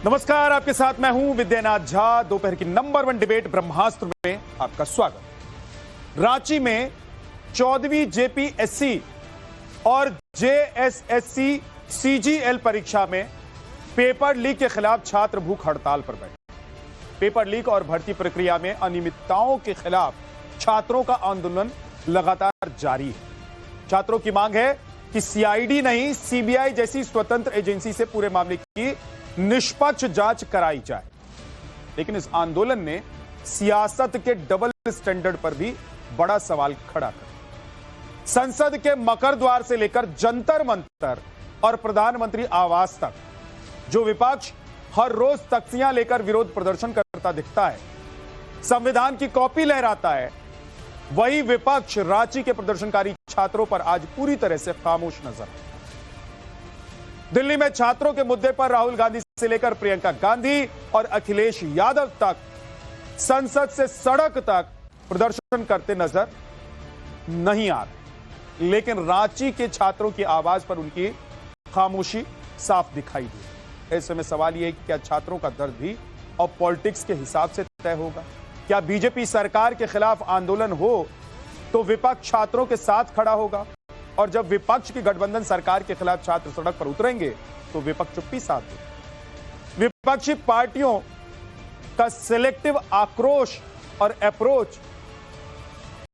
नमस्कार, आपके साथ मैं हूं विद्यानाथ झा। दोपहर की नंबर 1 डिबेट ब्रह्मास्त्र में आपका स्वागत। रांची में 14वीं जेपीएससी और जेएसएससी सीजीएल परीक्षा में पेपर लीक के खिलाफ छात्र भूख हड़ताल पर बैठे। पेपर लीक और भर्ती प्रक्रिया में अनियमितताओं के खिलाफ छात्रों का आंदोलन लगातार जारी है। छात्रों की मांग है कि सीआईडी नहीं, सीबीआई जैसी स्वतंत्र एजेंसी से पूरे मामले की निष्पक्ष जांच कराई जाए। लेकिन इस आंदोलन ने सियासत के डबल स्टैंडर्ड पर भी बड़ा सवाल खड़ा कर संसद के मकर द्वार से लेकर जंतर मंतर और प्रधानमंत्री आवास तक जो विपक्ष हर रोज तख्तियां लेकर विरोध प्रदर्शन करता दिखता है, संविधान की कॉपी लहराता है, वही विपक्ष रांची के प्रदर्शनकारी छात्रों पर आज पूरी तरह से खामोश नजर है। दिल्ली में छात्रों के मुद्दे पर राहुल गांधी से लेकर प्रियंका गांधी और अखिलेश यादव तक संसद से सड़क तक प्रदर्शन करते नजर नहीं आ रहे, लेकिन रांची के छात्रों की आवाज पर उनकी खामोशी साफ दिखाई दी। ऐसे में सवाल यह है कि क्या छात्रों का दर्द भी अब पॉलिटिक्स के हिसाब से तय होगा? क्या बीजेपी सरकार के खिलाफ आंदोलन हो तो विपक्ष छात्रों के साथ खड़ा होगा, और जब विपक्ष की गठबंधन सरकार के खिलाफ छात्र सड़क पर उतरेंगे तो विपक्ष चुप्पी साध देगा? विपक्षी पार्टियों का सिलेक्टिव आक्रोश और अप्रोच,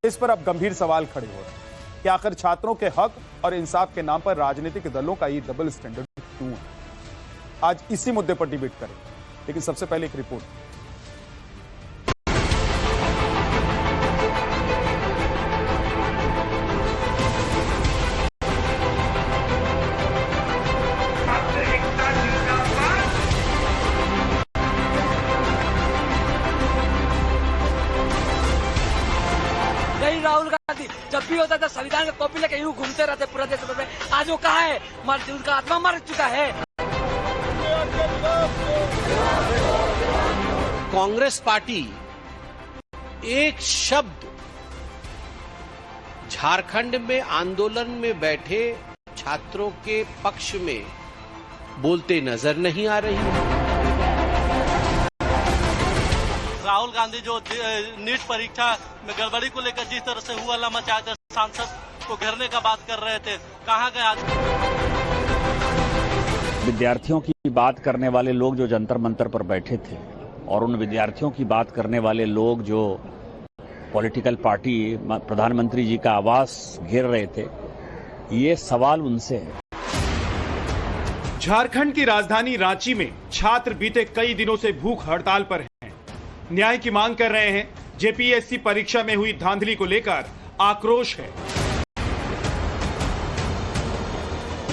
इस पर अब गंभीर सवाल खड़े हो रहे हैं कि आखिर छात्रों के हक और इंसाफ के नाम पर राजनीतिक दलों का ये डबल स्टैंडर्ड क्यों है? आज इसी मुद्दे पर डिबेट करें, लेकिन सबसे पहले एक रिपोर्ट। राहुल गांधी जब भी होता था संविधान का कॉपी लेके यूं घूमते रहते पूरा देश में। आज वो कहाँ है? उनका आत्मा मर चुका है। कांग्रेस पार्टी एक शब्द झारखंड में आंदोलन में बैठे छात्रों के पक्ष में बोलते नजर नहीं आ रही है। राहुल गांधी जो नीट परीक्षा में गड़बड़ी को लेकर जिस तरह से हुआ लम्हा चाहते सांसद को घेरने का बात कर रहे थे, कहां गए आज? विद्यार्थियों की बात करने वाले लोग जो जंतर मंतर पर बैठे थे और उन विद्यार्थियों की बात करने वाले लोग जो पॉलिटिकल पार्टी प्रधानमंत्री जी का आवास घेर रहे थे, ये सवाल उनसे है। झारखंड की राजधानी रांची में छात्र बीते कई दिनों से भूख हड़ताल पर हैं। न्याय की मांग कर रहे हैं। जेपीएससी परीक्षा में हुई धांधली को लेकर आक्रोश है।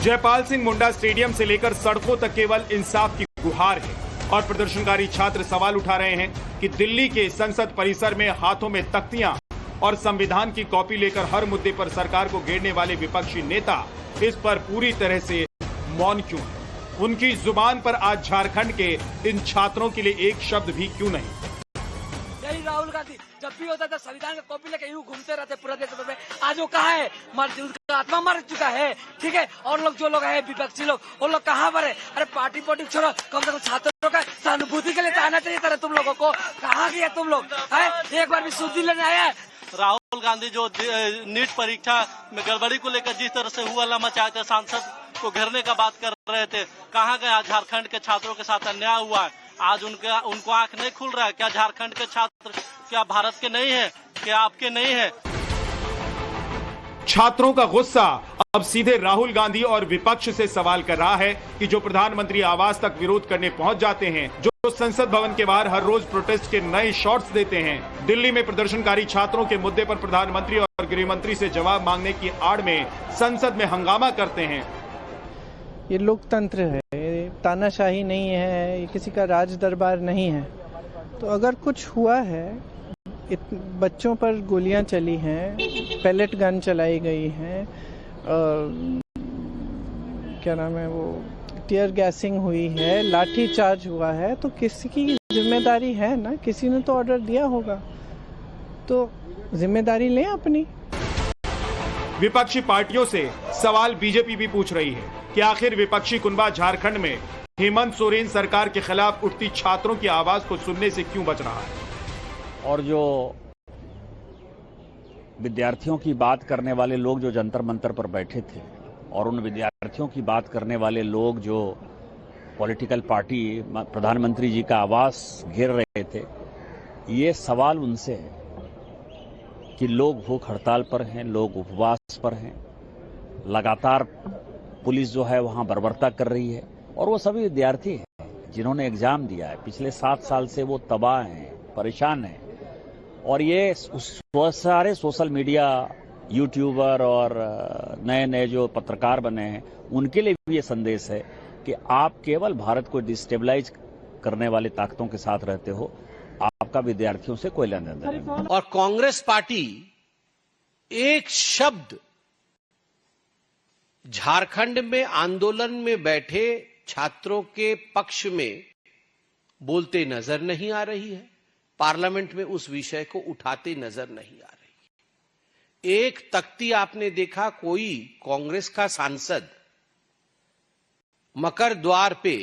जयपाल सिंह मुंडा स्टेडियम से लेकर सड़कों तक केवल इंसाफ की गुहार है, और प्रदर्शनकारी छात्र सवाल उठा रहे हैं कि दिल्ली के संसद परिसर में हाथों में तख्तियां और संविधान की कॉपी लेकर हर मुद्दे पर सरकार को घेरने वाले विपक्षी नेता इस पर पूरी तरह से मौन क्यों है? उनकी जुबान पर आज झारखंड के इन छात्रों के लिए एक शब्द भी क्यों नहीं? राहुल गांधी जब भी होता था संविधान का कॉपी लेके यूं घूमते रहते पूरा देश में। आज वो कहाँ है? उनका आत्मा मर चुका है। ठीक है, और लोग जो लोग हैं विपक्षी लोग, वो लोग कहाँ पर है? अरे पार्टी छोड़ो, कम से कम छात्रों का सहानुभूति के लिए आना चाहिए था तुम लोगों को। कहाँ गया तुम लोग? एक बार भी सुधी लेने आया है? राहुल गांधी जो नीट परीक्षा में गड़बड़ी को लेकर जिस तरह से हुआ लम्हा चाहते सांसद को घेरने का बात कर रहे थे, कहाँ गए? आज झारखंड के छात्रों के साथ अन्याय हुआ है। आज उनको आंख नहीं खुल रहा है। क्या झारखंड के छात्र क्या भारत के नहीं है? क्या आपके नहीं है? छात्रों का गुस्सा अब सीधे राहुल गांधी और विपक्ष से सवाल कर रहा है कि जो प्रधानमंत्री आवास तक विरोध करने पहुंच जाते हैं, जो संसद भवन के बाहर हर रोज प्रोटेस्ट के नए शॉट्स देते हैं, दिल्ली में प्रदर्शनकारी छात्रों के मुद्दे पर प्रधानमंत्री और गृह मंत्री से जवाब मांगने की आड़ में संसद में हंगामा करते हैं। ये लोकतंत्र है, तानाशाही नहीं है, ये किसी का राज दरबार नहीं है। तो अगर कुछ हुआ है, बच्चों पर गोलियां चली हैं, पैलेट गन चलाई गई हैं, क्या नाम है वो, टीयर गैसिंग हुई है, लाठी चार्ज हुआ है, तो किसी की जिम्मेदारी है ना? किसी ने तो ऑर्डर दिया होगा, तो जिम्मेदारी लें अपनी। विपक्षी पार्टियों से सवाल बीजेपी भी पूछ रही है कि आखिर विपक्षी कुनबा झारखंड में हेमंत सोरेन सरकार के खिलाफ उठती छात्रों की आवाज को सुनने से क्यों बच रहा है? और जो विद्यार्थियों की बात करने वाले लोग जो जंतर मंतर पर बैठे थे और उन विद्यार्थियों की बात करने वाले लोग जो पॉलिटिकल पार्टी प्रधानमंत्री जी का आवास घेर रहे थे, ये सवाल उनसे है कि लोग भूख हड़ताल पर हैं, लोग उपवास पर हैं, लगातार पुलिस जो है वहां बर्बरता कर रही है और वो सभी विद्यार्थी हैं जिन्होंने एग्जाम दिया है। पिछले 7 साल से वो तबाह हैं, परेशान हैं और ये सारे सोशल मीडिया यूट्यूबर और नए नए जो पत्रकार बने हैं उनके लिए भी ये संदेश है कि आप केवल भारत को डिस्टेबलाइज करने वाले ताकतों के साथ रहते हो, आपका विद्यार्थियों से कोई लेना देना नहीं। और कांग्रेस पार्टी एक शब्द झारखंड में आंदोलन में बैठे छात्रों के पक्ष में बोलते नजर नहीं आ रही है, पार्लियामेंट में उस विषय को उठाते नजर नहीं आ रही। एक तख्ती आपने देखा, कोई कांग्रेस का सांसद मकर द्वार पे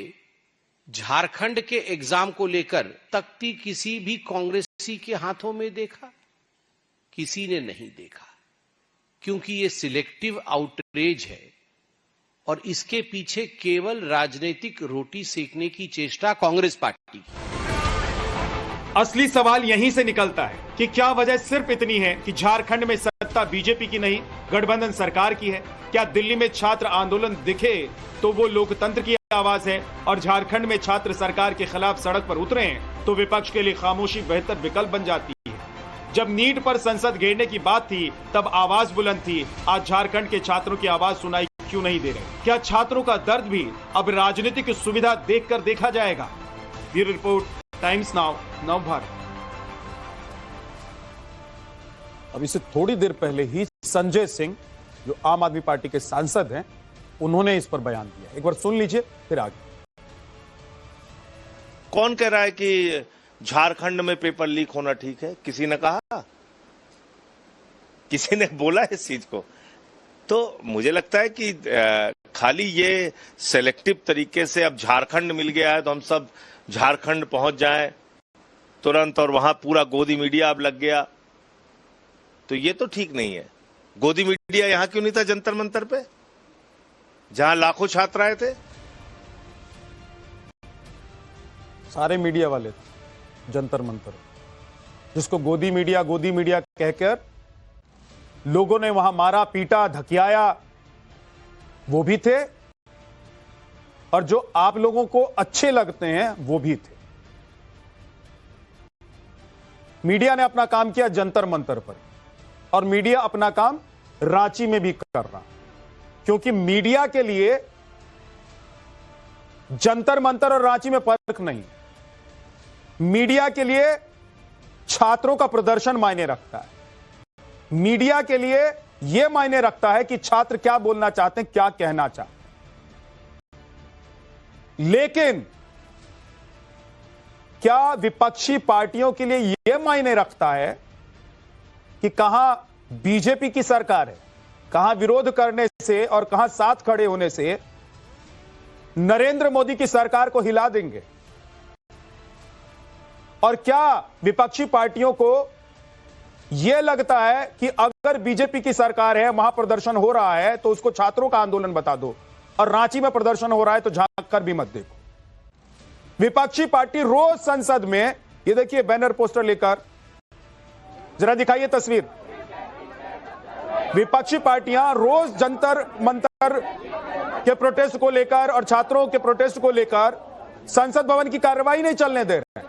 झारखंड के एग्जाम को लेकर तख्ती किसी भी कांग्रेसी के हाथों में देखा? किसी ने नहीं देखा, क्योंकि ये सिलेक्टिव आउटरीच है और इसके पीछे केवल राजनीतिक रोटी सेकने की चेष्टा कांग्रेस पार्टी की। असली सवाल यहीं से निकलता है कि क्या वजह सिर्फ इतनी है कि झारखंड में सत्ता बीजेपी की नहीं, गठबंधन सरकार की है? क्या दिल्ली में छात्र आंदोलन दिखे तो वो लोकतंत्र की आवाज है और झारखंड में छात्र सरकार के खिलाफ सड़क पर उतरे हैं तो विपक्ष के लिए खामोशी बेहतर विकल्प बन जाती है? जब नीट पर संसद घेरने की बात थी तब आवाज बुलंद थी, आज झारखंड के छात्रों की आवाज सुनाई क्यों नहीं दे रहे? क्या छात्रों का दर्द भी अब राजनीतिक सुविधा देखकर देखा जाएगा? Bureau report, times now, Navbharat. अब इससे थोड़ी देर पहले ही संजय सिंह जो आम आदमी पार्टी के सांसद हैं, उन्होंने इस पर बयान दिया। एक बार सुन लीजिए फिर आगे। कौन कह रहा है कि झारखंड में पेपर लीक होना ठीक है? किसी ने कहा? किसी ने बोला इस चीज को? तो मुझे लगता है कि खाली ये सेलेक्टिव तरीके से अब झारखंड मिल गया है तो हम सब झारखंड पहुंच जाएं तुरंत और वहां पूरा गोदी मीडिया अब लग गया, तो ये तो ठीक नहीं है। गोदी मीडिया यहां क्यों नहीं था जंतर मंतर पे, जहां लाखों छात्र आए थे? सारे मीडिया वाले थे जंतर मंतर, जिसको गोदी मीडिया कहकर लोगों ने वहां मारा, पीटा, धकियाया, वो भी थे और जो आप लोगों को अच्छे लगते हैं वो भी थे। मीडिया ने अपना काम किया जंतर मंतर पर और मीडिया अपना काम रांची में भी कर रहा, क्योंकि मीडिया के लिए जंतर मंतर और रांची में फर्क नहीं। मीडिया के लिए छात्रों का प्रदर्शन मायने रखता है, मीडिया के लिए यह मायने रखता है कि छात्र क्या बोलना चाहते हैं, क्या कहना चाहते हैं। लेकिन क्या विपक्षी पार्टियों के लिए यह मायने रखता है कि कहां बीजेपी की सरकार है, कहां विरोध करने से और कहां साथ खड़े होने से नरेंद्र मोदी की सरकार को हिला देंगे? और क्या विपक्षी पार्टियों को यह लगता है कि अगर बीजेपी की सरकार है, वहां प्रदर्शन हो रहा है तो उसको छात्रों का आंदोलन बता दो और रांची में प्रदर्शन हो रहा है तो झांक कर भी मत देखो? विपक्षी पार्टी रोज संसद में, ये देखिए बैनर पोस्टर लेकर, जरा दिखाइए तस्वीर, विपक्षी पार्टियां रोज जंतर मंतर के प्रोटेस्ट को लेकर और छात्रों के प्रोटेस्ट को लेकर संसद भवन की कार्रवाई नहीं चलने दे रहे हैं।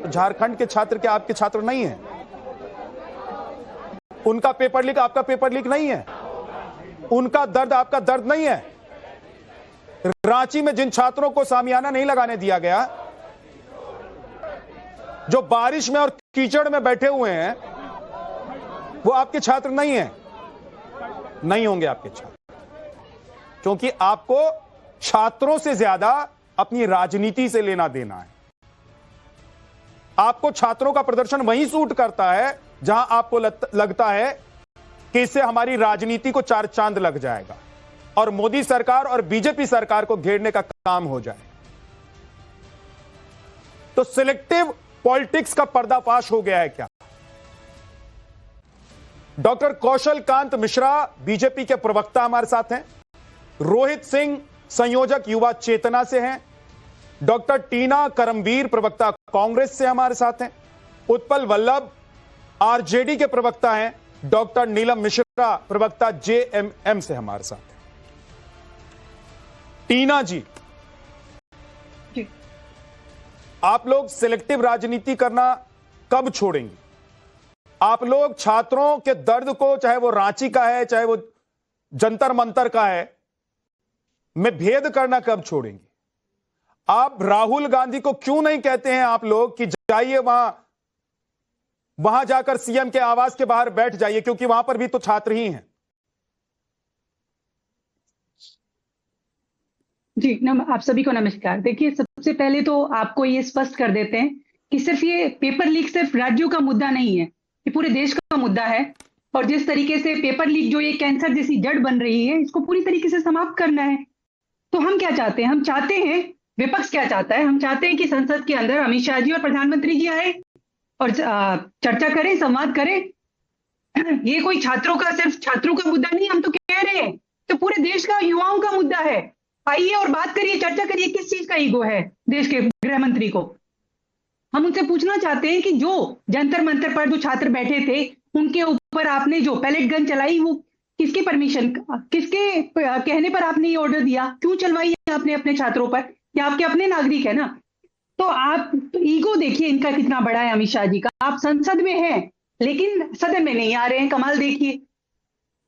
झारखंड के छात्र क्या आपके छात्र नहीं हैं? उनका पेपर लीक आपका पेपर लीक नहीं है, उनका दर्द आपका दर्द नहीं है। रांची में जिन छात्रों को सामियाना नहीं लगाने दिया गया, जो बारिश में और कीचड़ में बैठे हुए हैं, वो आपके छात्र नहीं हैं, नहीं होंगे आपके छात्र, क्योंकि आपको छात्रों से ज्यादा अपनी राजनीति से लेना देना है। आपको छात्रों का प्रदर्शन वहीं सूट करता है जहां आपको लगता है कि इससे हमारी राजनीति को चार चांद लग जाएगा और मोदी सरकार और बीजेपी सरकार को घेरने का काम हो जाए। तो सिलेक्टिव पॉलिटिक्स का पर्दाफाश हो गया है क्या? डॉक्टर कौशल कांत मिश्रा बीजेपी के प्रवक्ता हमारे साथ हैं, रोहित सिंह संयोजक युवा चेतना से हैं, डॉक्टर टीना करमवीर प्रवक्ता कांग्रेस से हमारे साथ हैं, उत्पल वल्लभ आरजेडी के प्रवक्ता हैं, डॉक्टर नीलम मिश्रा प्रवक्ता जेएमएम से हमारे साथ हैं। टीना जी, आप लोग सिलेक्टिव राजनीति करना कब छोड़ेंगे? आप लोग छात्रों के दर्द को, चाहे वो रांची का है चाहे वो जंतर मंतर का है, में भेद करना कब छोड़ेंगे? आप राहुल गांधी को क्यों नहीं कहते हैं आप लोग कि जाइए वहां जाकर सीएम के आवास के बाहर बैठ जाइए, क्योंकि वहां पर भी तो छात्र ही हैं। जी आप सभी को नमस्कार। देखिए, सबसे पहले तो आपको ये स्पष्ट कर देते हैं कि सिर्फ ये पेपर लीक सिर्फ राज्यों का मुद्दा नहीं है, ये पूरे देश का मुद्दा है। और जिस तरीके से पेपर लीक जो ये कैंसर जैसी जड़ बन रही है, इसको पूरी तरीके से समाप्त करना है। तो हम क्या चाहते हैं? हम चाहते हैं, विपक्ष क्या चाहता है? हम चाहते हैं कि संसद के अंदर अमित शाह जी और प्रधानमंत्री जी आए और चर्चा करें, संवाद करें। ये कोई छात्रों का, सिर्फ छात्रों का मुद्दा नहीं, हम तो कह रहे हैं तो पूरे देश का, युवाओं का मुद्दा है। आइए और बात करिए, चर्चा करिए। किस चीज का ईगो है देश के गृह मंत्री को? हम उनसे पूछना चाहते हैं कि जो जंतर मंतर पर जो छात्र बैठे थे, उनके ऊपर आपने जो पैलेट गन चलाई, वो किसके परमिशन, किसके कहने पर आपने ये ऑर्डर दिया? क्यों चलवाई आपने अपने छात्रों पर? ये आपके अपने नागरिक है ना। तो आप ईगो देखिए इनका कितना बड़ा है, अमित शाह जी का। आप संसद में हैं लेकिन सदन में नहीं आ रहे हैं, कमाल देखिए,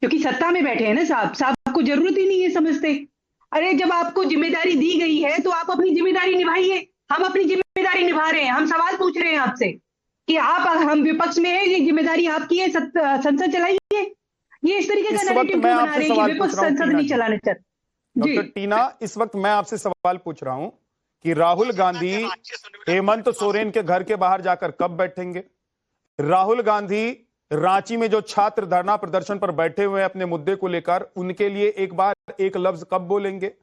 क्योंकि सत्ता में बैठे हैं ना साहब को जरूरत ही नहीं है, समझते। अरे जब आपको जिम्मेदारी दी गई है तो आप अपनी जिम्मेदारी निभाइए। हम अपनी जिम्मेदारी निभा रहे हैं। हम सवाल पूछ रहे हैं आपसे कि हम विपक्ष में है, ये जिम्मेदारी आपकी है, संसद चलाइए। ये इस तरीके का नैरेटिव क्यों बना रहे हैं कि विपक्ष संसद नहीं चलाना चाहते? डॉक्टर टीना, इस वक्त मैं आपसे सवाल पूछ रहा हूं कि राहुल गांधी हेमंत सोरेन के घर के बाहर जाकर कब बैठेंगे? राहुल गांधी रांची में जो छात्र धरना प्रदर्शन पर बैठे हुए हैं अपने मुद्दे को लेकर, उनके लिए एक बार एक लफ्ज कब बोलेंगे?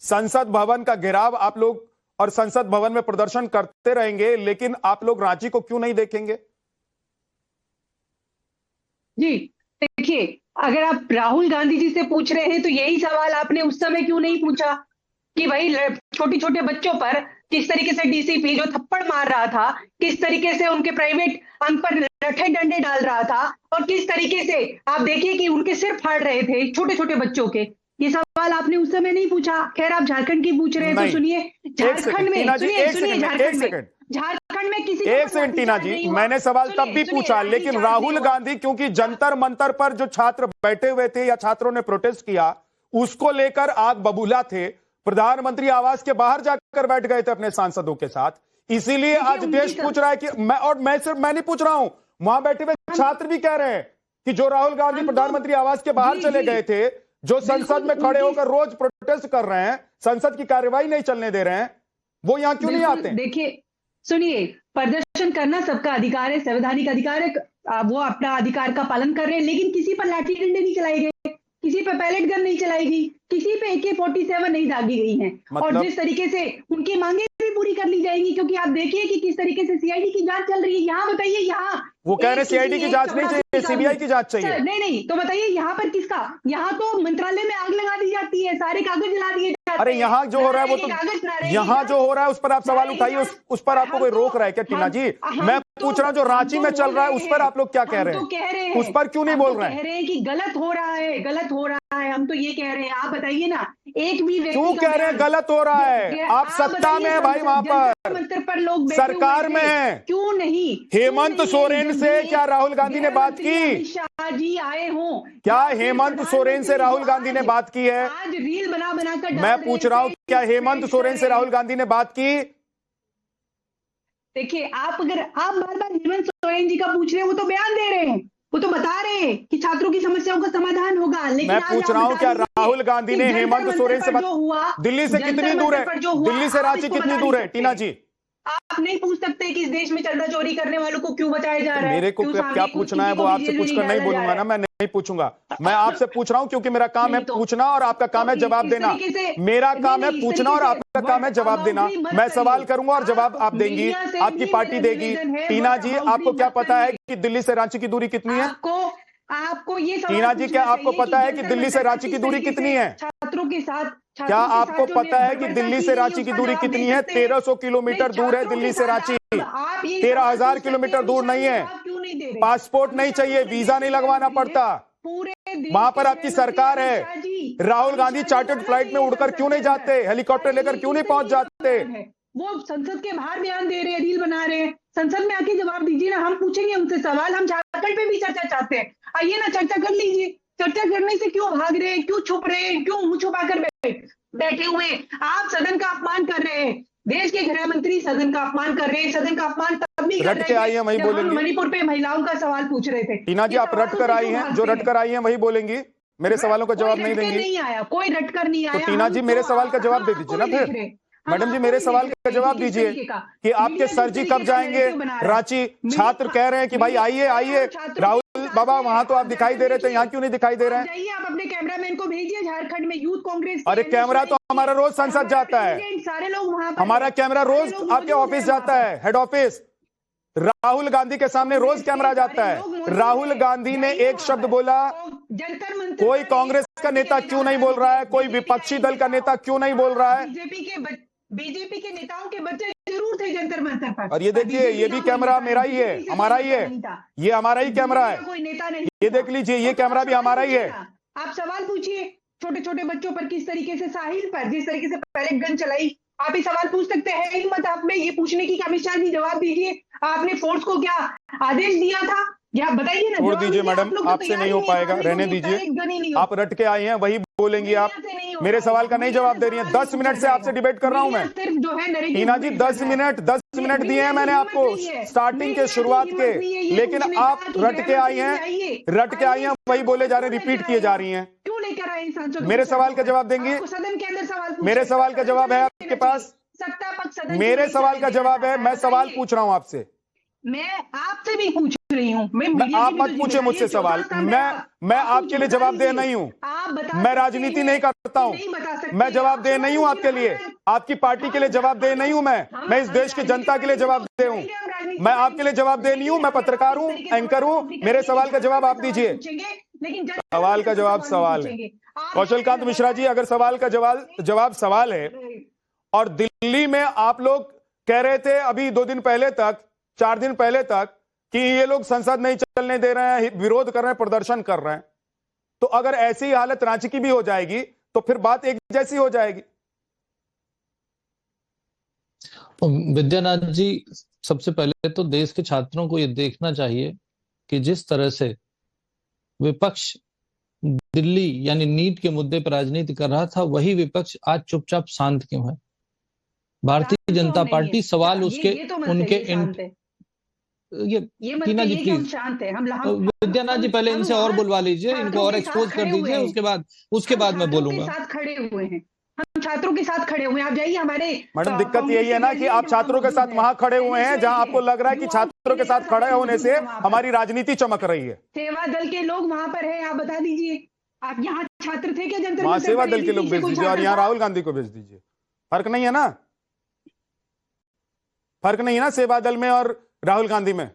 संसद भवन का घेराव आप लोग और संसद भवन में प्रदर्शन करते रहेंगे, लेकिन आप लोग रांची को क्यों नहीं देखेंगे? जी देखिए, अगर आप राहुल गांधी जी से पूछ रहे हैं तो यही सवाल आपने उस समय क्यों नहीं पूछा कि भाई छोटे छोटे बच्चों पर किस तरीके से डीसीपी जो थप्पड़ मार रहा था, किस तरीके से उनके प्राइवेट अंग पर लठे डंडे डाल रहा था, और किस तरीके से आप देखिए कि उनके सिर फाड़ रहे थे छोटे छोटे बच्चों के। ये सवाल आपने उस समय नहीं पूछा। खैर, आप झारखंड की पूछ रहे हैं तो सुनिए, झारखंड में झारखंड में किसी एक सेकंड टीना जी, मैंने सवाल तब भी पूछा, लेकिन राहुल गांधी, क्योंकि जंतर मंतर पर जो छात्र बैठे हुए थे या छात्रों ने प्रोटेस्ट किया, उसको लेकर आग बबूला थे, प्रधानमंत्री आवास के बाहर जाकर बैठ गए थे अपने सांसदों के साथ। इसीलिए आज देश पूछ रहा है कि मैं नहीं पूछ रहा हूं, वहां बैठे हुए छात्र भी कह रहे हैं कि जो राहुल गांधी प्रधानमंत्री आवास के बाहर चले गए थे, जो संसद में खड़े होकर रोज प्रोटेस्ट कर रहे हैं, संसद की कार्यवाही नहीं चलने दे रहे हैं, वो यहां क्यों नहीं आते? देखिए सुनिए, प्रदर्शन करना सबका अधिकार है, संवैधानिक अधिकार है, वो अपना अधिकार का पालन कर रहे हैं, लेकिन किसी पर लाठी डंडे नहीं चलाए गए, किसी पे पैलेट गन नहीं चलाई गई, किसी पे AK-47 नहीं दागी गई हैं। और जिस तरीके से उनकी मांगे भी पूरी कर ली जाएंगी, क्योंकि आप देखिए कि किस तरीके से सीआईडी की जांच चल रही है। यहाँ बताइए, यहाँ वो कह रहे सीआईडी की जांच नहीं चाहिए, सीबीआई की जांच चाहिए। नहीं, तो बताइए यहाँ पर किसका? यहाँ तो मंत्रालय में आग लगा दी जाती है, सारे कागज जला दिए जाते हैं। अरे यहाँ जो हो रहा है वो तो, यहाँ जो हो रहा है उस पर आप सवाल उठाइए, उस पर आपको कोई रोक रहा है क्या टीना जी? मैं पूछ रहा हूँ जो रांची में चल रहा है उस पर आप लोग क्या कह रहे हैं? उस पर क्यों नहीं बोल रहे हैं? कह रहे हैं कि गलत हो रहा है, गलत हो रहा है। हम तो ये कह रहे हैं, आप बताइए ना, एक भी क्यों कह रहे हैं गलत हो रहा है? आप सत्ता में है भाई, वहां पर लोग सरकार में है, क्यों नहीं? हेमंत सोरेन से क्या राहुल गांधी ने बात की? शाह जी आए हों, क्या हेमंत सोरेन से राहुल गांधी ने बात की है? आज रील बनाकर मैं पूछ रहा हूं, क्या हेमंत सोरेन से राहुल गांधी ने बात की? देखिए, आप बार बार हेमंत सोरेन जी का पूछ रहे हैं, वो तो बयान दे रहे हैं, वो तो बता रहे हैं कि छात्रों की समस्याओं का समाधान होगा। लेकिन मैं पूछ रहा हूं, क्या राहुल गांधी ने हेमंत सोरेन से बात? दिल्ली से कितनी दूर है? दिल्ली से रांची कितनी दूर है टीना जी? आप नहीं पूछ सकते कि इस देश में चंदा चोरी करने वालों को क्यों बचाया जा रहा है? मेरे को क्यों क्या सामने पूछना है किसी वो को आपसे जेल में पूछकर नहीं डाला जा बोलूंगा रहा ना, है? मैं नहीं पूछूंगा। मैं आपसे पूछ रहा हूं क्योंकि मेरा काम है नहीं तो- पूछना और आपका काम है तो जवाब इस देना। तरीके से- मेरा काम है नहीं, इस पूछना और तरीके से आपका काम है जवाब देना। बाउंड्री मत मैं सवाल करिए। करूंगा और जवाब आप देंगी, मीडिया से आपकी भी पार्टी मेरा देगी। निवेदन है, टीना बट जी, बाउंड्री आपको क्या मत पता है करिए। कि दिल्ली से रांची की दूरी कितनी है? आपको ये सवाल टीना जी, क्या पूछना आपको चाहिए पता है कि जंतर दिल्ली से मंतर रांची की किस दूरी तरीके कितनी से है? छात्रों के साथ क्या आपको पता है कि दिल्ली से रांची की दूरी कितनी है? 1300 किलोमीटर दूर है दिल्ली से रांची। 13,000 किलोमीटर दूर नहीं है। पासपोर्ट नहीं चाहिए, वीजा नहीं लगवाना पड़ता। वहां पर आपकी सरकार है। राहुल गांधी चार्टर्ड फ्लाइट में उड़कर क्यों नहीं जाते? हेलीकॉप्टर लेकर क्यों नहीं पहुंच जाते? वो संसद के बाहर बयान दे रहे हैं, रील बना रहे हैं। संसद में आके जवाब दीजिए ना, हम पूछेंगे उनसे सवाल। हम झारखंड पे भी चर्चा चाहते हैं, आइए ना चर्चा कर लीजिए। चर्चा करने से क्यों भाग रहे हैं, क्यों छुप रहे हैं, क्यों मुंह छुपा कर बैठे हुए? आप सदन का अपमान कर रहे हैं। देश के गृह मंत्री सदन का अपमान कर रहे हैं। सदन का अपमान तब भी कर रट के रहे आई हैं, वही जब हम बोलेंगी। मणिपुर पे महिलाओं का सवाल पूछ रहे थे। टीना जी, ये आप सवाल रट कर उनसे आई क्यों हैं, जो भागते रट कर आई हैं वही बोलेंगी, मेरे सवालों का जवाब कोई नहीं रट के देंगी। नहीं आया, कोई रट कर नहीं आया। तो टीना जी, मेरे सवाल का जवाब दे दीजिए ना फिर। मैडम जी, मेरे सवाल का जवाब दीजिए कि आपके सर जी कब जाएंगे रांची? छात्र कह रहे हैं कि भाई आइए आइए। राहुल बाबा, वहां तो आप दिखाई दे रहे थे, यहाँ क्यों नहीं दिखाई दे रहे हैं? जाइए, आप अपने कैमरामैन को भेजिए झारखंड में यूथ कांग्रेस। अरे कैमरा तो हमारा रोज संसद जाता है, सारे लोग वहां पर हमारा कैमरा रोज आपके ऑफिस जाता है, हेड ऑफिस। राहुल गांधी के सामने रोज कैमरा जाता है। राहुल गांधी ने एक शब्द बोला, जंतर मंतर। कोई कांग्रेस का नेता क्यों नहीं बोल रहा है, कोई विपक्षी दल का नेता क्यों नहीं बोल रहा है? बीजेपी के नेताओं के बच्चे जरूर थे जंतर मंतर पर। और ये देखिए, ये भी कैमरा मेरा ही है, हमारा ही है, ये हमारा ही कैमरा है। कोई नेता नहीं, ये देख लीजिए, ये कैमरा भी हमारा ही है। आप सवाल पूछिए छोटे छोटे बच्चों पर, किस तरीके से साहिल पर जिस तरीके से पहले गन चलाई, आप ये सवाल पूछ सकते हैं। हिम्मत आप में ये पूछने की, अमित शाह जी जवाब दीजिए। आपने फोर्स को क्या आदेश दिया था, या बताइए ना। छोड़ दीजिए मैडम, आपसे नहीं हो पाएगा, रहने दीजिए। आप रट के आई हैं, वही बोलेंगी आप। मेरे सवाल का नहीं जवाब दे रही हैं। 10 मिनट से आपसे डिबेट कर रहा हूं मैं। सिर्फ जो है टीना जी, 10 मिनट दिए हैं मैंने आपको स्टार्टिंग के, शुरुआत के, लेकिन आप रट के आई हैं, वही बोले जा रहे हैं, रिपीट किए जा रही हैं। क्यों लेकर आए सांसद? मेरे सवाल का जवाब देंगे? सदन के अंदर सवाल मेरे सवाल का जवाब है आपके पास? सत्ता पक्ष सदन मेरे सवाल का जवाब है, मैं सवाल पूछ रहा हूं आपसे। मैं आपसे भी पूछ रही हूँ। आप मत पूछे मुझसे सवाल। मैं आपके लिए जवाब दे नहीं हूं। मैं राजनीति नहीं करता हूं। मैं जवाब दे नहीं हूं आपके लिए, आपकी पार्टी के लिए जवाब दे नहीं हूं। मैं इस देश की जनता के लिए जवाब दे हूं। मैं आपके लिए जवाब दे नहीं हूं। मैं पत्रकार हूं, एंकर हूं। मेरे सवाल का जवाब आप दीजिए। सवाल का जवाब सवाल है। कौशलकांत मिश्रा जी, अगर सवाल का जवाब सवाल है, और दिल्ली में आप लोग कह रहे थे अभी 2 दिन पहले तक, 4 दिन पहले तक, कि ये लोग संसद नहीं चलने दे रहे हैं, विरोध कर रहे हैं, प्रदर्शन कर रहे हैं, तो अगर ऐसी हालत रांची की भी हो जाएगी तो फिर बात एक जैसी हो जाएगी। विद्यानाथ जी, सबसे पहले तो देश के छात्रों को ये देखना चाहिए कि जिस तरह से विपक्ष दिल्ली यानी नीट के मुद्दे पर राजनीति कर रहा था, वही विपक्ष आज चुपचाप शांत क्यों है? भारतीय जनता पार्टी सवाल उसके उनके ये टीना जी प्लीज, शांत है। हम विद्यानाथ जी पहले इनसे और बुलवा लीजिए, इनको और एक्सपोज कर दीजिए, उसके बाद मैं बोलूंगा। साथ खड़े हुए हैं, हम छात्रों के साथ खड़े हुए हैं। आप जाइए हमारे। मैडम, दिक्कत यही है ना कि आप छात्रों के साथ वहां खड़े हुए हैं जहां आपको लग रहा है कि छात्रों के साथ खड़े होने से हमारी राजनीति चमक रही है। सेवा दल के लोग वहां पर है, आप बता दीजिए। आप यहाँ छात्र थे क्या जंतर? वहां सेवा दल के लोग भेज दीजिए और यहाँ राहुल गांधी को भेज दीजिए। फर्क नहीं है ना, फर्क नहीं है ना सेवा दल में और राहुल गांधी में,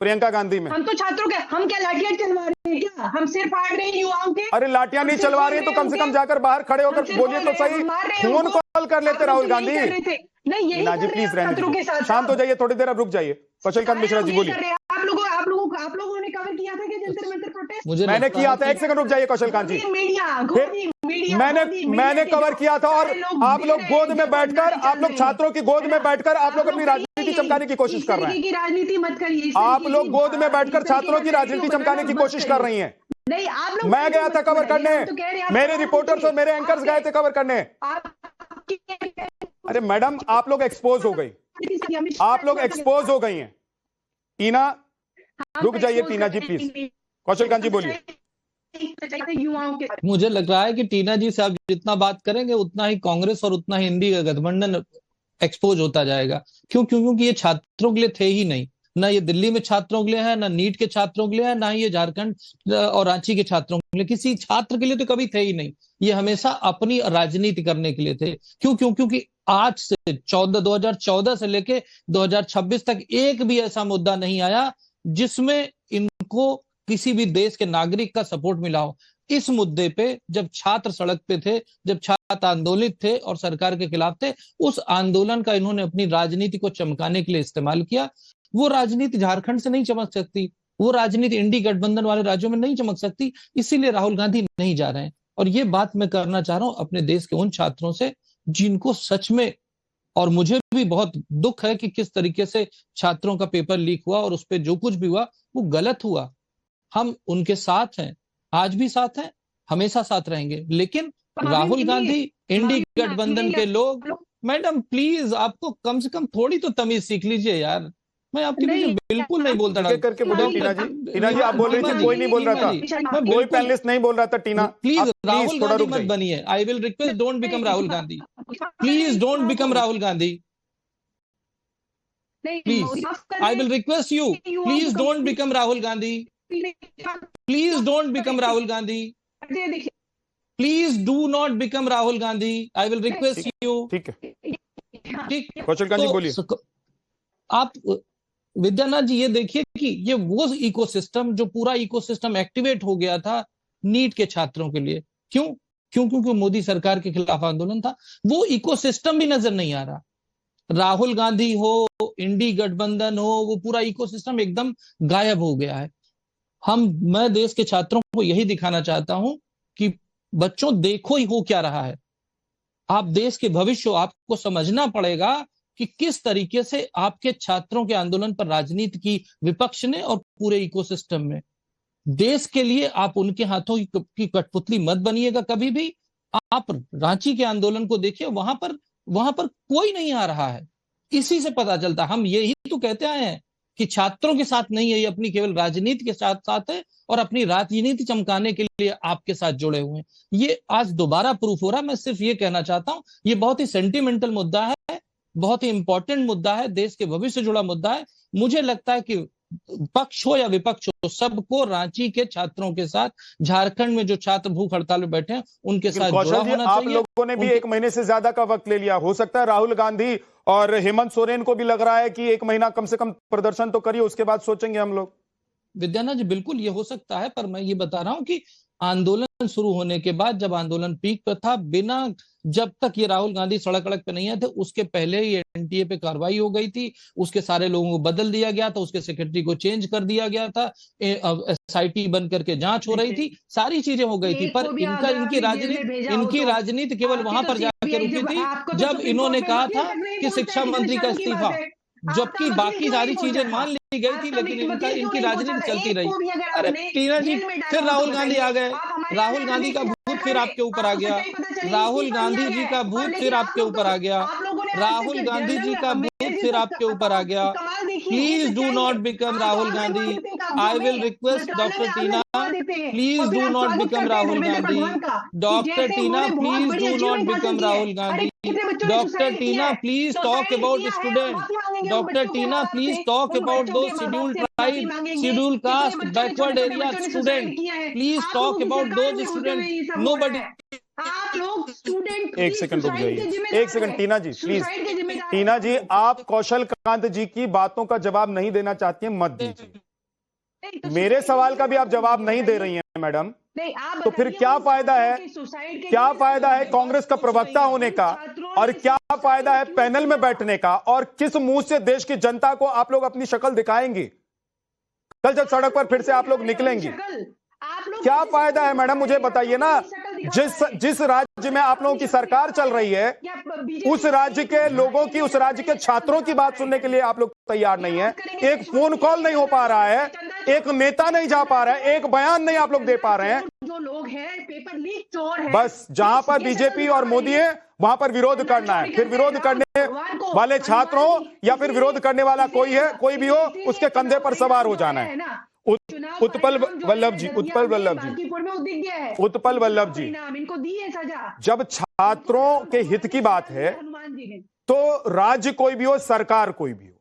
प्रियंका गांधी में। हम तो छात्रों के, हम क्या लाठियां चलवा रहे हैं क्या? हम सिर फाड़ रहे हैं युवाओं के? अरे लाठियां नहीं चलवा रहे तो कम से कम जाकर बाहर खड़े होकर बोलिए तो सही। फोन कॉल कर लेते राहुल गांधी। नहीं, टीना जी प्लीज रहने दीजिए, शांत हो जाइए, थोड़ी देर अब रुक जाइए। कौशलकांत मिश्रा जी बोलिए। आप लोगों ने कवर किया था कि जंतर मंतर प्रोटेस्ट? मैंने किया था, 1 सेकंड रुक जाइए कौशलकांत जी। मैंने कवर किया था और आप लोग गोद में बैठकर, आप लोग छात्रों की गोद में बैठकर आप लोग अपनी राजनीति चमकाने की कोशिश कर रहे हैं। राजनीति मत करिए। आप लोग गोद में बैठकर छात्रों की राजनीति चमकाने की कोशिश कर रही हैं। नहीं, आप लोग। मैं गया था कवर करने, मेरे रिपोर्टर्स और मेरे एंकर्स गए थे कवर करने। अरे मैडम, आप लोग एक्सपोज हो गई, आप लोग एक्सपोज हो गई हैं। टीना रुक जाइए, टीना जी प्लीज। कौशलकांत जी बोलिए। मुझे लग रहा है कि टीना जी से आप जितना बात करेंगे उतना ही कांग्रेस और उतना ही इंडी का गठबंधन एक्सपोज होता जाएगा। क्यों? क्योंकि ये छात्रों के लिए थे ही नहीं, ना ये दिल्ली में छात्रों के लिए है, ना नीट के छात्रों के लिए है, ना ये झारखंड और रांची के छात्रों के लिए, किसी छात्र के लिए तो कभी थे ही नहीं। ये हमेशा अपनी राजनीति करने के लिए थे। क्यों? क्योंकि आज से 2014 से लेके 2026 तक एक भी ऐसा मुद्दा नहीं आया जिसमें इनको किसी भी देश के नागरिक का सपोर्ट मिला हो। इस मुद्दे पे जब छात्र सड़क पे थे, जब छात्र आंदोलित थे और सरकार के खिलाफ थे, उस आंदोलन का इन्होंने अपनी राजनीति को चमकाने के लिए इस्तेमाल किया। वो राजनीति झारखंड से नहीं चमक सकती, वो राजनीति इंडी गठबंधन वाले राज्यों में नहीं चमक सकती, इसीलिए राहुल गांधी नहीं जा रहे हैं। और ये बात मैं करना चाह रहा हूं अपने देश के उन छात्रों से जिनको सच में, और मुझे भी बहुत दुख है कि किस तरीके से छात्रों का पेपर लीक हुआ और उस पर जो कुछ भी हुआ वो गलत हुआ। हम उनके साथ हैं, आज भी साथ हैं, हमेशा साथ रहेंगे। लेकिन राहुल गांधी, इंडी गठबंधन के लोग, मैडम प्लीज आपको कम से कम थोड़ी तो तमीज सीख लीजिए यार। मैं आपके बीच बिल्कुल नहीं बोलता था। करके बोलिए टीना जी आप बोल रही थी, कोई नहीं बोल रहा था, कोई पैनलिस्ट नहीं बोल रहा था। टीना प्लीज राहुल गांधी मत बनिए। आई will request, don't become Rahul Gandhi, please don't become Rahul Gandhi, please I will request you, please don't become Rahul Gandhi, please don't become Rahul Gandhi, please do not become Rahul Gandhi, I will request you. ठीक है, ठीक, कौशल जी बोलिए। आप विद्यानाथ जी ये देखिए कि ये वो इकोसिस्टम, जो पूरा इकोसिस्टम एक्टिवेट हो गया था नीट के छात्रों के लिए। क्यों? क्योंकि मोदी सरकार के खिलाफ आंदोलन था। वो इकोसिस्टम भी नजर नहीं आ रहा। राहुल गांधी हो, इंडी गठबंधन हो, वो पूरा इकोसिस्टम एकदम गायब हो गया है। मैं देश के छात्रों को यही दिखाना चाहता हूं कि बच्चों देखो ही हो क्या रहा है। आप देश के भविष्य हो, आपको समझना पड़ेगा कि किस तरीके से आपके छात्रों के आंदोलन पर राजनीति की विपक्ष ने और पूरे इकोसिस्टम में। देश के लिए आप उनके हाथों की कठपुतली मत बनिएगा कभी भी। आप रांची के आंदोलन को देखिए, वहां पर कोई नहीं आ रहा है। इसी से पता चलता, हम यही तो कहते आए हैं कि छात्रों के साथ नहीं है, ये अपनी केवल राजनीति के साथ है और अपनी राजनीति चमकाने के लिए आपके साथ जुड़े हुए हैं। ये आज दोबारा प्रूफ हो रहा है। मैं सिर्फ ये कहना चाहता हूं, ये बहुत ही सेंटिमेंटल मुद्दा है, बहुत ही इंपॉर्टेंट मुद्दा है, देश के भविष्य से जुड़ा मुद्दा है। मुझे लगता है कि पक्ष हो या विपक्ष हो, सबको रांची के छात्रों के साथ, झारखंड में जो छात्र भूख हड़ताल में बैठे हैं उनके साथ जुड़ा होना चाहिए। आप लोगों ने भी 1 महीने से ज्यादा का वक्त ले लिया। हो सकता है राहुल गांधी और हेमंत सोरेन को भी लग रहा है कि 1 महीना कम से कम प्रदर्शन तो करिए, उसके बाद सोचेंगे हम लोग। विद्यानाथ जी बिल्कुल ये हो सकता है, पर मैं ये बता रहा हूं कि आंदोलन शुरू होने के बाद, जब आंदोलन पीक पर था, बिना, जब तक ये राहुल गांधी सड़क पे नहीं आए थे, उसके पहले ही एनटीए पे कार्रवाई हो गई थी। उसके सारे लोगों को बदल दिया गया था, उसके सेक्रेटरी को चेंज कर दिया गया था, एसआईटी बन करके जांच हो रही थी, सारी चीजें हो गई थी। पर इनकी राजनीति केवल वहां पर जाकर रुकी थी जब इन्होंने कहा था कि शिक्षा मंत्री का इस्तीफा, जबकि बाकी सारी चीजें मान ली गई थी, लेकिन इनकी राजनीति चलती रही। अरे टीना जी, फिर राहुल गांधी आ गए, राहुल गांधी का भूत फिर आपके ऊपर आ गया, राहुल गांधी जी का भूत फिर आपके ऊपर आ गया, राहुल गांधी जी का भूत फिर आपके ऊपर आ गया। Please do not become Rahul Gandhi, I will request doctor Tina, please do not become Rahul Gandhi, doctor Tina please do not become Rahul Gandhi, doctor Tina please talk about student, doctor Tina please talk about those scheduled tribe, scheduled caste, backward area student, please talk about those student. Nobody. आप लोग student, 1 second रुक जाइए, 1 second Tina ji please. टीना जी, आप कौशल कांत जी की बातों का जवाब नहीं देना चाहती हैं, मत दीजिए। मेरे सवाल का भी आप जवाब नहीं दे रही हैं मैडम, तो फिर क्या फायदा है, क्या फायदा है कांग्रेस का प्रवक्ता होने का, और क्या फायदा है पैनल में बैठने का, और किस मुंह से देश की जनता को आप लोग अपनी शक्ल दिखाएंगे कल जब सड़क पर फिर से आप लोग निकलेंगे? क्या फायदा है मैडम, मुझे बताइए ना। जिस राज्य में आप लोगों की सरकार चल रही है, उस राज्य के लोगों की, उस राज्य के छात्रों की बात सुनने के लिए आप लोग तैयार नहीं है। एक फोन कॉल नहीं हो पा रहा है, एक नेता नहीं जा पा रहा है, एक बयान नहीं आप लोग दे पा रहे हैं। जो लोग हैं पेपर लीक चोर है। बस जहां पर बीजेपी और मोदी है वहां पर विरोध करना है, फिर विरोध करने वाले छात्रों या फिर विरोध करने वाला कोई है, कोई भी हो, उसके कंधे पर सवार हो जाना है। उत्पल वल्लभ जी, उत्पल वल्लभ जी, उत्पल वल्लभ जी, इनको दी है सजा। जब छात्रों के हित की बात है तो राज्य कोई भी हो, सरकार कोई भी हो,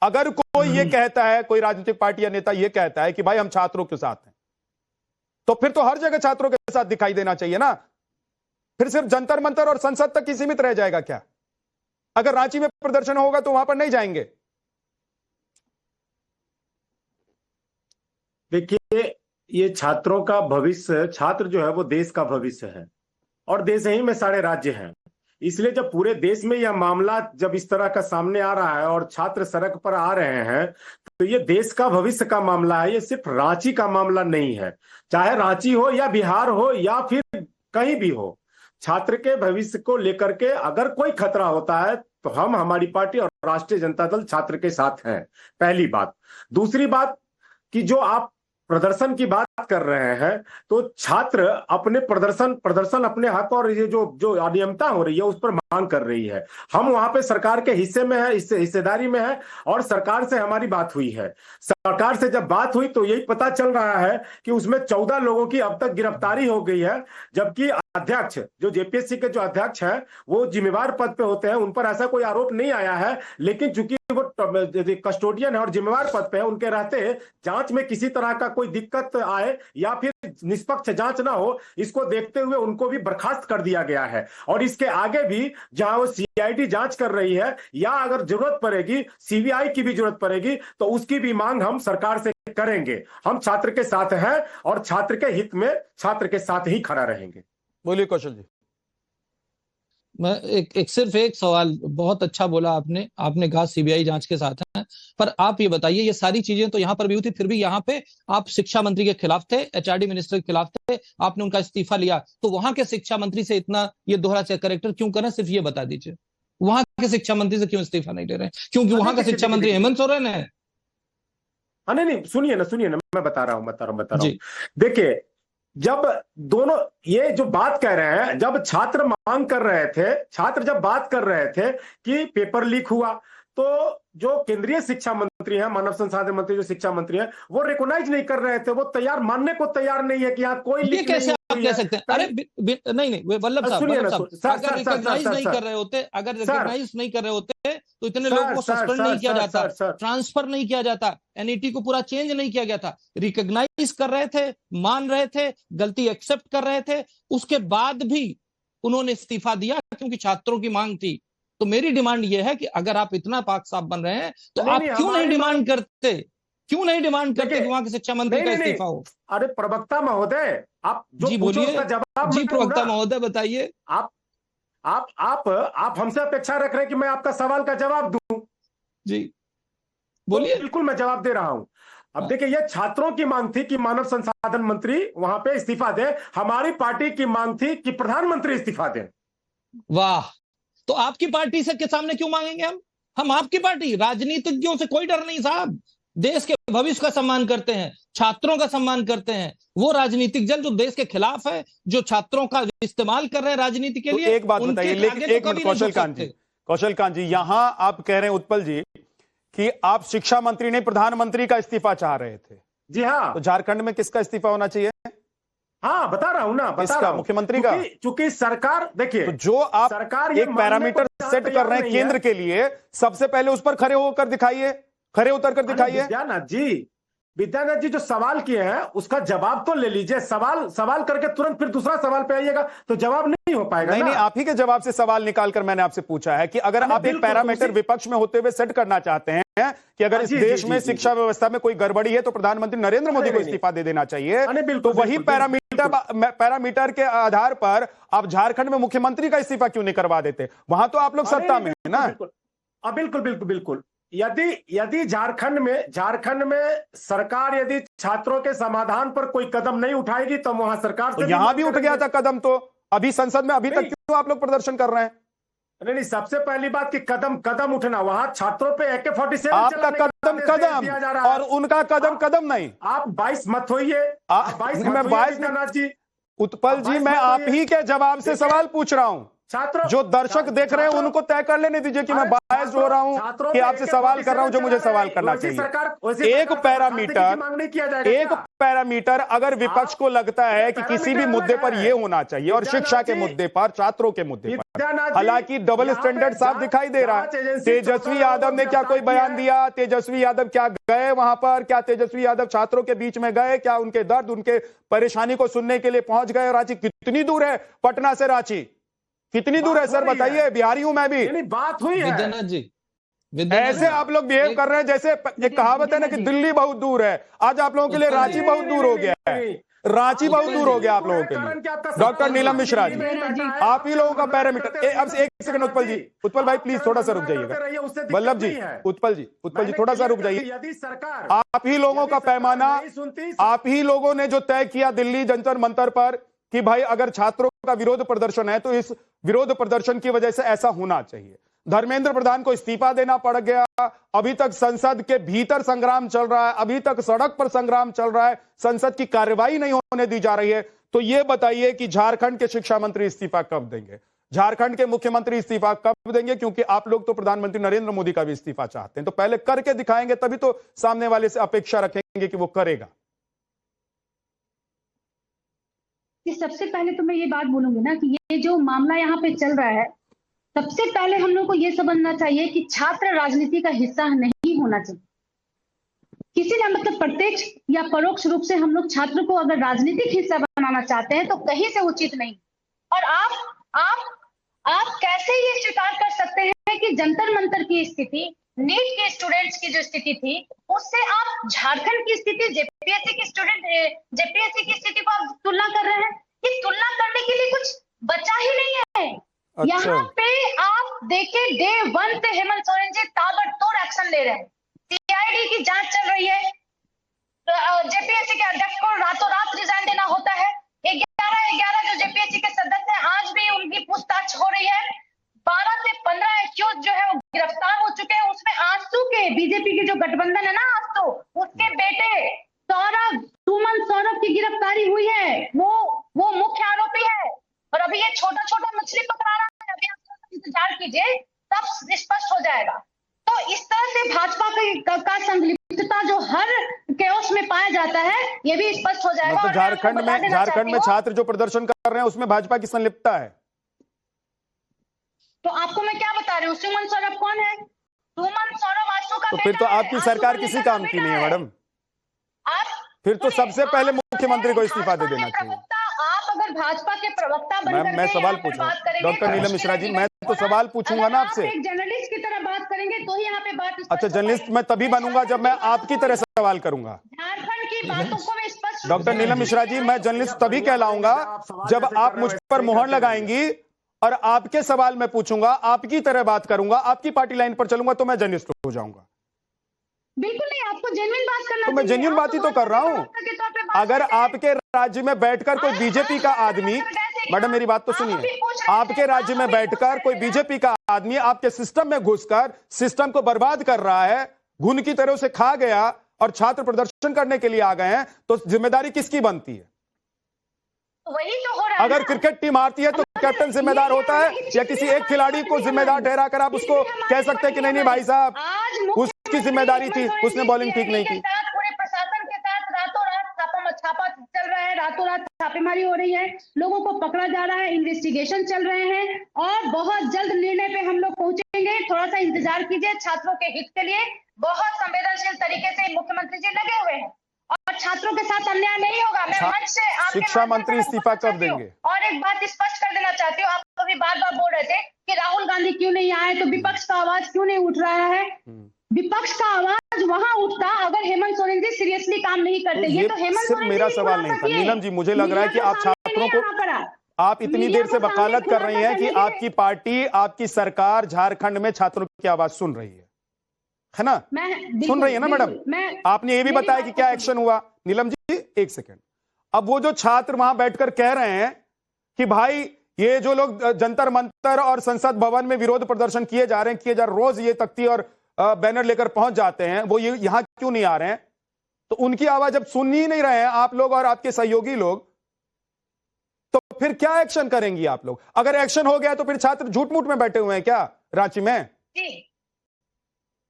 अगर कोई ये कहता है, कोई राजनीतिक पार्टी या नेता ये कहता है कि भाई हम छात्रों के साथ हैं, तो फिर तो हर जगह छात्रों के साथ दिखाई देना चाहिए ना। फिर सिर्फ जंतर मंतर और संसद तक ही सीमित रह जाएगा क्या? अगर रांची में प्रदर्शन होगा तो वहां पर नहीं जाएंगे? देखिए, ये छात्रों का भविष्य, छात्र जो है वो देश का भविष्य है और देश ही में सारे राज्य हैं। इसलिए जब पूरे देश में यह मामला जब इस तरह का सामने आ रहा है और छात्र सड़क पर आ रहे हैं, तो ये देश का भविष्य का मामला है। ये सिर्फ रांची का मामला नहीं है, चाहे रांची हो या बिहार हो या फिर कहीं भी हो। छात्र के भविष्य को लेकर के अगर कोई खतरा होता है तो हम, हमारी पार्टी और राष्ट्रीय जनता दल छात्र के साथ हैं, पहली बात। दूसरी बात कि जो आप प्रदर्शन की बात कर रहे हैं, तो छात्र अपने प्रदर्शन अपने हक और ये जो अनियमितता हो रही है उस पर मांग कर रही है। हम वहां पे सरकार के हिस्से में है, हिस्सेदारी में है और सरकार से हमारी बात हुई है। सरकार से जब बात हुई तो यही पता चल रहा है कि उसमें 14 लोगों की अब तक गिरफ्तारी हो गई है, जबकि अध्यक्ष, जो जेपीएससी के जो अध्यक्ष हैं, वो जिम्मेवार पद पे होते हैं, उन पर ऐसा कोई आरोप नहीं आया है। लेकिन चूंकि वो कस्टोडियन है और जिम्मेवार पद पे है, उनके रहते जांच में किसी तरह का कोई दिक्कत आए या फिर निष्पक्ष जांच ना हो, इसको देखते हुए उनको भी बर्खास्त कर दिया गया है। और इसके आगे भी जहां वो सीआईडी जांच कर रही है या अगर जरूरत पड़ेगी सीबीआई की भी जरूरत पड़ेगी तो उसकी भी मांग हम सरकार से करेंगे। हम छात्र के साथ हैं और छात्र के हित में छात्र के साथ ही खड़ा रहेंगे। बोलिए कौशल जी। मैं सिर्फ एक सवाल, बहुत अच्छा बोला आपने कहा सीबीआई जांच के साथ है, पर आप ये बताइए, ये सारी चीजें तो यहाँ पर भी हुई थी, फिर भी यहाँ पे आप शिक्षा मंत्री के खिलाफ थे, एचआरडी मिनिस्टर के खिलाफ थे, आपने उनका इस्तीफा लिया, तो वहां के शिक्षा मंत्री से इतना ये दोहरा कैरेक्टर क्यों कर रहे हैं? सिर्फ ये बता दीजिए, वहां के शिक्षा मंत्री से क्यों इस्तीफा नहीं ले रहे हैं? क्योंकि वहां का शिक्षा मंत्री हेमंत सोरेन है। नहीं, सुनिए ना, मैं बता रहा हूँ। देखिए, जब दोनों ये जो बात कह रहे हैं, जब छात्र मांग कर रहे थे, छात्र जब बात कर रहे थे कि पेपर लीक हुआ, तो जो केंद्रीय शिक्षा मंत्री हैं, मानव संसाधन मंत्री जो शिक्षा मंत्री हैं, वो रिकॉग्नाइज नहीं कर रहे थे, वो मानने को तैयार नहीं है कि यहाँ कोई लीक कैसे नहीं आप कह सकते हैं? अरे नहीं, वल्लभ साहब, अगर रिकॉग्नाइज नहीं कर रहे होते, तो इतने लोगों को सस्पेंड नहीं किया जाता, ट्रांसफर नहीं किया जाता, एनईटी को पूरा चेंज नहीं किया जाता। रिकॉग्नाइज कर रहे थे, मान रहे थे, गलती एक्सेप्ट कर रहे थे, उसके बाद भी उन्होंने इस्तीफा दिया क्योंकि छात्रों की मांग थी। तो मेरी डिमांड यह है कि अगर आप इतना पाक साफ बन रहे हैं तो आप क्यों नहीं डिमांड करते कि वहां के शिक्षा मंत्री का इस्तीफा हो? अरे प्रवक्ता महोदय, आप जी बोलिए, जी प्रवक्ता महोदय बताइए। आप हमसे अपेक्षा रख रहे हैं कि मैं आपका सवाल का जवाब दूं। जी बोलिए। बिल्कुल मैं जवाब दे रहा हूं। अब देखिए, ये छात्रों की मांग थी कि मानव संसाधन मंत्री वहां पे इस्तीफा दे, हमारी पार्टी की मांग थी कि प्रधानमंत्री इस्तीफा दें। वाह, तो आपकी पार्टी से के सामने क्यों मांगेंगे हम आपकी पार्टी? राजनीतिज्ञों से कोई डर नहीं साहब, देश के भविष्य का सम्मान करते हैं, छात्रों का सम्मान करते हैं। वो राजनीतिक दल जो देश के खिलाफ है, जो छात्रों का इस्तेमाल कर रहे हैं राजनीति के लिए, एक बात बताइए, लेकिन एक मिनट कौशल कांत जी, यहां आप कह रहे हैं उत्पल जी कि आप शिक्षा मंत्री ने प्रधानमंत्री का इस्तीफा चाह रहे थे। जी हाँ। तो झारखंड में किसका इस्तीफा होना चाहिए? हाँ, बता रहा हूं ना, बता रहा हूं, मुख्यमंत्री का। चूंकि सरकार, देखिए, तो जो आप सरकार एक पैरामीटर सेट कर रहे हैं केंद्र के लिए, सबसे पहले उस पर खड़े होकर दिखाइए, खड़े उतर कर दिखाइए। विद्यानाथ जी जो सवाल किए हैं उसका जवाब तो ले लीजिए। सवाल करके तुरंत फिर दूसरा सवाल पे आइएगा तो जवाब नहीं हो पाएगा। नहीं, आप ही के जवाब से सवाल निकालकर मैंने आपसे पूछा है कि अगर आप एक पैरामीटर विपक्ष में होते हुए सेट करना चाहते हैं कि अगर इस देश में शिक्षा व्यवस्था में कोई गड़बड़ी है तो प्रधानमंत्री नरेंद्र मोदी को इस्तीफा दे देना चाहिए, तो वही पैरामीटर के आधार पर आप झारखंड में मुख्यमंत्री का इस्तीफा क्यों नहीं करवा देते? वहां तो आप लोग सत्ता में है ना। बिल्कुल। यदि झारखंड में सरकार यदि छात्रों के समाधान पर कोई कदम नहीं उठाएगी तो वहां सरकार से यहां भी उठ गया था कदम, तो अभी संसद में अभी तक क्यों आप लोग प्रदर्शन कर रहे हैं? नहीं, सबसे पहली बात कि कदम उठना, वहां छात्रों पे AK-47 आपका कदम और उनका कदम नहीं। आप 22 मत होइए, 22 उत्पल जी, मैं आप ही के जवाब से सवाल पूछ रहा हूं। छात्रों जो दर्शक देख रहे हैं उनको तय कर लेने दीजिए कि मैं बायस्ड हो रहा हूं कि आपसे सवाल कर रहा हूं जो मुझे सवाल करना चाहिए। एक पैरामीटर अगर विपक्ष को लगता है कि किसी भी मुद्दे पर यह होना चाहिए और शिक्षा के मुद्दे पर, छात्रों के मुद्दे पर, हालांकि डबल स्टैंडर्ड साफ दिखाई दे रहा है। तेजस्वी यादव ने क्या कोई बयान दिया? तेजस्वी यादव क्या गए वहां पर? क्या तेजस्वी यादव छात्रों के बीच में गए? क्या उनके दर्द, उनके परेशानी को सुनने के लिए पहुंच गए? रांची कितनी दूर है? पटना से रांची कितनी दूर है सर बताइए? बिहारी हूं मैं भी। बात हुई है विद्यानाथ जी, ऐसे आप लोग बिहेव कर रहे हैं जैसे एक कहावत है ना कि दिल्ली बहुत दूर है। आज आप लोगों के लिए रांची बहुत दूर हो गया है। रांची बहुत दूर हो गया आप लोगों के लिए। डॉक्टर नीलम मिश्रा जी, आप ही लोगों का पैरामीटर। अब एक सेकंड उत्पल जी, उत्पल भाई प्लीज थोड़ा सा रुक जाइएगा। वल्लभ जी, उत्पल जी थोड़ा सा रुक जाइए। यदि सरकार, आप ही लोगों का पैमाना, आप ही लोगों ने जो तय किया दिल्ली जंतर मंतर पर कि भाई अगर छात्रों का विरोध प्रदर्शन है तो इस विरोध प्रदर्शन की वजह से ऐसा होना चाहिए। धर्मेंद्र प्रधान को इस्तीफा देना पड़ गया। अभी तक संसद के भीतर संग्राम चल रहा है, अभी तक सड़क पर संग्राम चल रहा है, संसद की कार्रवाई नहीं होने दी जा रही है। तो यह बताइए कि झारखंड के शिक्षा मंत्री इस्तीफा कब देंगे? झारखंड के मुख्यमंत्री इस्तीफा कब देंगे? क्योंकि आप लोग तो प्रधानमंत्री नरेंद्र मोदी का भी इस्तीफा चाहते हैं, तो पहले करके दिखाएंगे तभी तो सामने वाले से अपेक्षा रखेंगे कि वो करेगा। सबसे पहले तो मैं ये बात बोलूंगी ना कि ये जो मामला यहाँ पे चल रहा है, सबसे पहले हम लोग को ये समझना चाहिए कि छात्र राजनीति का हिस्सा नहीं होना चाहिए। किसी ना मतलब प्रत्यक्ष या परोक्ष रूप से हम लोग छात्र को अगर राजनीतिक हिस्सा बनाना चाहते हैं तो कहीं से उचित नहीं। और आप कैसे ये स्वीकार कर सकते हैं कि जंतर मंतर की स्थिति, नीट के स्टूडेंट्स की जो स्थिति थी, उससे आप झारखंड की स्थिति, जेपीएससी की स्थिति को आप तुलना कर रहे हैं? ये तुलना करने के लिए कुछ बचा ही नहीं है। अच्छा। यहाँ पे आप देखिए, डे 1 से हेमंत सोरेन जी ताबड़तोड़ एक्शन ले रहे हैं। सीआईडी की जांच चल रही है। जेपीएससी के अध्यक्ष को रातों रात रिजाइन देना होता है। 11 जो जेपीएससी के सदस्य हैं, आज भी उनकी पूछताछ हो रही है। 12 से 15 एक्यूज जो है वो गिरफ्तार हो चुके हैं। उसमें आजसू के बीजेपी के जो गठबंधन है ना, आजसू, उसके बेटे सुमन सौरभ की गिरफ्तारी हुई है। वो मुख्य आरोपी है। और अभी ये छोटा छोटा मछली पकड़ा रहा है। अभी आप इंतजार कीजिए, तब स्पष्ट हो जाएगा। तो इस तरह से भाजपा का संलिप्तता जो हर केओस में पाया जाता है, ये भी स्पष्ट हो जाएगा। मतलब झारखंड में छात्र जो प्रदर्शन कर रहे हैं उसमें भाजपा की संलिप्तता है। तो आपको मैं क्या बता रही हूँ, सुमन सौरभ कौन है? सुमन सौरभ आजसू का तो फिर तो आपकी सरकार किसी काम की नहीं है मैडम। फिर तो सबसे पहले मुख्यमंत्री को इस्तीफा दे देना चाहिए। आप अगर भाजपा के प्रवक्ता बनकर मैं सवाल पूछूं डॉक्टर नीलम मिश्रा जी, मैं तो सवाल पूछूंगा ना आपसे। एक जर्नलिस्ट की तरह बात करेंगे तो ही यहाँ पे बात। अच्छा, जर्नलिस्ट मैं तभी बनूंगा जब मैं आपकी तरह सवाल करूंगा। झारखंड की बातों को मैं स्पष्ट। डॉक्टर नीलम मिश्रा जी, मैं जर्नलिस्ट तभी कहलाऊंगा जब आप मुझ पर मोहर लगाएंगी और आपके सवाल मैं पूछूंगा, आपकी तरह बात करूंगा, आपकी पार्टी लाइन पर चलूंगा तो मैं जर्नलिस्ट हो जाऊंगा। बिल्कुल नहीं, आपको जेन्युइन बात करना तो मैं जेन्युइन बात ही तो कर रहा हूं। अगर आपके राज्य में बैठकर कोई बीजेपी का आदमी, मैडम मेरी बात तो सुनिए, आपके राज्य में बैठकर कोई बीजेपी का आदमी आपके सिस्टम में घुसकर सिस्टम को बर्बाद कर रहा है, घुन की तरह से खा गया और छात्र प्रदर्शन करने के लिए आ गए हैं, तो जिम्मेदारी किसकी बनती है? वही तो हो रहा है। अगर क्रिकेट टीम हारती है तो कैप्टन जिम्मेदार होता है या किसी एक खिलाड़ी को जिम्मेदार ठहराकर आप उसको कह सकते हैं कि नहीं भाई साहब उसकी जिम्मेदारी थी, उसने बॉलिंग ठीक नहीं की। पूरे प्रशासन के साथ रातों रात छापा चल रहा है, रातों रात छापेमारी हो रही है, लोगों को पकड़ा जा रहा है, इन्वेस्टिगेशन चल रहे हैं और बहुत जल्द निर्णय पे हम लोग पहुंचेंगे। थोड़ा सा इंतजार कीजिए। छात्रों के हित के लिए बहुत संवेदनशील तरीके से मुख्यमंत्री जी लगे हुए हैं और छात्रों के साथ अन्याय नहीं होगा। मैं मंच से शिक्षा मंत्री इस्तीफा कब देंगे? और एक बात स्पष्ट कर देना चाहती हूँ, आप अभी बार बार बोल रहे थे कि राहुल गांधी क्यों नहीं आए, तो विपक्ष का आवाज क्यों नहीं उठ रहा है? विपक्ष का आवाज वहां उठता अगर हेमंत सोरेन जी सीरियसली काम नहीं करते। ये तो हेमंत सिर्फ मेरा सवाल नहीं था नीलम जी, मुझे लग रहा है कि आप छात्रों को, आप इतनी देर से वकालत कर रही हैं कि आपकी पार्टी, आपकी सरकार झारखंड में छात्रों की आवाज सुन रही है ना? सुन रही है ना मैडम? आपने ये भी बताया कि क्या एक्शन हुआ। नीलम जी एक सेकंड, अब वो जो छात्र वहां बैठकर कह रहे हैं कि भाई ये जो लोग जंतर मंतर और संसद भवन में विरोध प्रदर्शन किए जा रहे हैं, रोज ये तख्ती और बैनर लेकर पहुंच जाते हैं, वो ये यहां क्यों नहीं आ रहे हैं? तो उनकी आवाज अब सुन ही नहीं रहे हैं आप लोग और आपके सहयोगी लोग, तो फिर क्या एक्शन करेंगी आप लोग? अगर एक्शन हो गया तो फिर छात्र झूठ मूठ में बैठे हुए हैं क्या रांची में?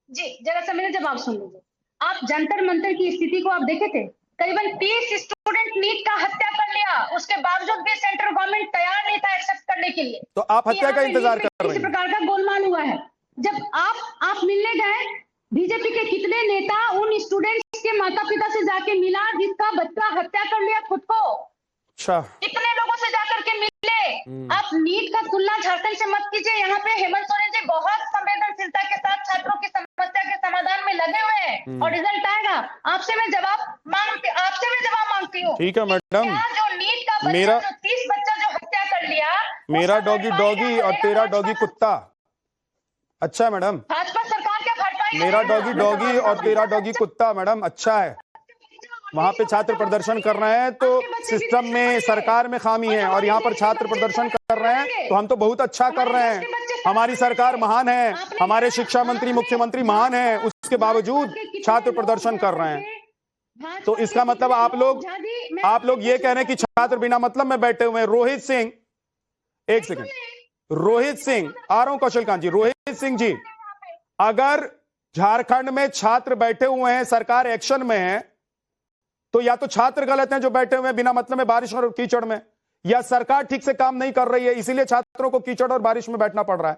जी जरा सा मेरा जवाब सुन लीजिए। आप जंतर मंतर की स्थिति को आप देखे थे, करीबन 30 स्टूडेंट नीट का हत्या कर लिया, उसके बावजूद भी सेंट्रल गवर्नमेंट तैयार नहीं था एक्सेप्ट करने के लिए। तो आप हत्या का इंतजार कर रहे इस हैं? प्रकार का गोलमाल हुआ है। जब आप मिलने गए, बीजेपी के कितने नेता उन स्टूडेंट्स के माता पिता से जाके मिला जिसका बच्चा हत्या कर लिया खुद को? अच्छा, कितने लोगों से जाकर के मिले? आप नीट का तुलना झारखंड से मत कीजिए। यहाँ पे हेमंत सोरेन जी बहुत संवेदनशीलता के साथ छात्रों की समस्या के समाधान में लगे हुए हैं और रिजल्ट आएगा। आपसे मैं जवाब मांगती हूँ। ठीक है मैडम, क्या जो नीट का मेरा- बच्चा, जो 30 बच्चा जो हत्या कर लिया, मेरा उसका डॉगी भरपाई डॉगी क्या और करेगा तेरा भाजपा? डॉगी कुत्ता। अच्छा मैडम, भाजपा सरकार क्या भरपाई मेरा करेगा? डॉगी डॉगी और तेरा डॉगी कुत्ता मैडम, अच्छा है। वहां पे छात्र प्रदर्शन कर रहे हैं तो सिस्टम में, सरकार में खामी है, और यहाँ पर छात्र प्रदर्शन कर रहे हैं तो हम तो बहुत अच्छा कर रहे हैं। हमारी सरकार महान है, हमारे शिक्षा मंत्री मुख्यमंत्री महान है, उसके बावजूद छात्र प्रदर्शन कर रहे हैं। तो इसका मतलब आप लोग ये कह रहे हैं कि छात्र बिना मतलब में बैठे हुए हैं। रोहित सिंह, एक सेकंड, रोहित सिंह, आ रहा हूं कौशलकांत जी। रोहित सिंह जी, अगर झारखंड में छात्र बैठे हुए हैं, सरकार एक्शन में है, तो या तो छात्र गलत हैं जो बैठे हुए हैं बिना मतलब में बारिश और कीचड़ में, या सरकार ठीक से काम नहीं कर रही है, इसीलिए छात्रों को कीचड़ और बारिश में बैठना पड़ रहा है।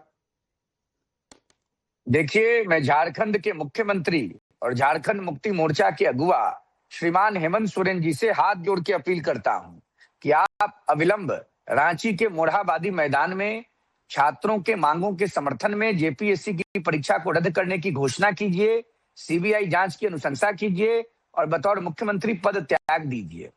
देखिए, मैं झारखंड के मुख्यमंत्री और झारखंड मुक्ति मोर्चा के अगुवा श्रीमान हेमंत सोरेन जी से हाथ जोड़ के अपील करता हूं कि आप अविलंब रांची के मोरहाबादी मैदान में छात्रों के मांगों के समर्थन में जेपीएससी की परीक्षा को रद्द करने की घोषणा कीजिए, सीबीआई जांच की अनुशंसा कीजिए और बतौर मुख्यमंत्री पद त्याग दीजिए।